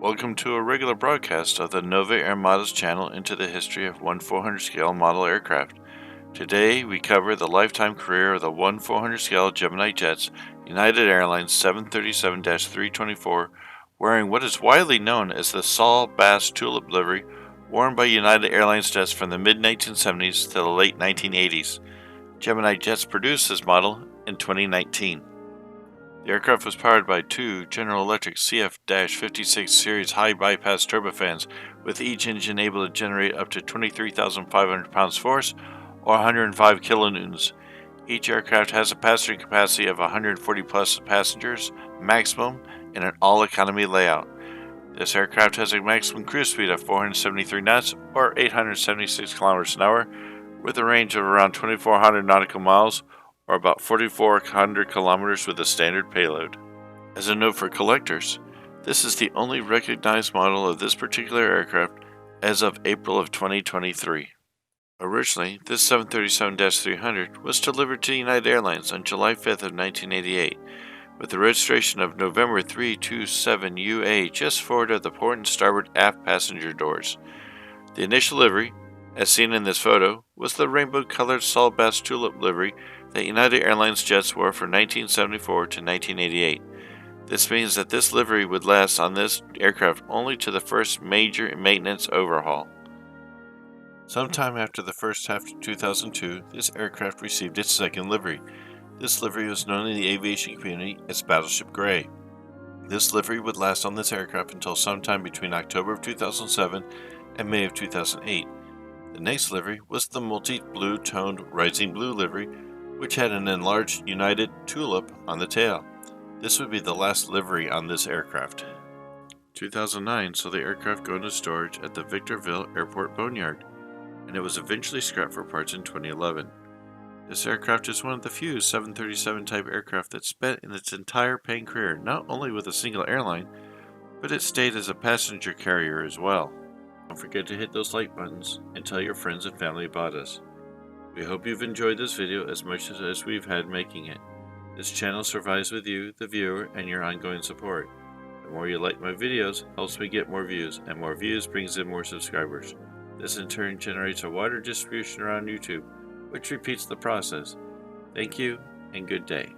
Welcome to a regular broadcast of the NOVA Airmada's channel into the history of 1/400 scale model aircraft. Today we cover the lifetime career of the 1/400 scale Gemini Jets, United Airlines 737-324, wearing what is widely known as the Saul Bass Tulip livery, worn by United Airlines jets from the mid-1970s to the late 1980s. Gemini Jets produced this model in 2019. The aircraft was powered by two General Electric CF-56 series high bypass turbofans, with each engine able to generate up to 23,500 pounds force or 105 kilonewtons. Each aircraft has a passenger capacity of 140 plus passengers maximum in an all-economy layout. This aircraft has a maximum cruise speed of 473 knots or 876 kilometers an hour, with a range of around 2,400 nautical miles or about 4,400 kilometers with a standard payload. As a note for collectors, this is the only recognized model of this particular aircraft as of April of 2023. Originally, this 737-300 was delivered to United Airlines on July 5th of 1988, with the registration of November 327UA just forward of the port and starboard aft passenger doors. The initial livery, as seen in this photo, was the rainbow-colored Saul Bass Tulip livery that United Airlines jets wore from 1974 to 1988. This means that this livery would last on this aircraft only to the first major maintenance overhaul. Sometime after the first half of 2002, this aircraft received its second livery. This livery was known in the aviation community as Battleship Gray. This livery would last on this aircraft until sometime between October of 2007 and May of 2008. The next livery was the multi-blue toned Rising Blue livery, which had an enlarged United Tulip on the tail. This would be the last livery on this aircraft. 2009 saw the aircraft go into storage at the Victorville Airport Boneyard, and it was eventually scrapped for parts in 2011. This aircraft is one of the few 737 type aircraft that spent in its entire paying career not only with a single airline, but it stayed as a passenger carrier as well. Don't forget to hit those like buttons and tell your friends and family about us. We hope you've enjoyed this video as much as we've had making it. This channel survives with you, the viewer, and your ongoing support. The more you like my videos helps me get more views, and more views brings in more subscribers. This in turn generates a wider distribution around YouTube, which repeats the process. Thank you, and good day.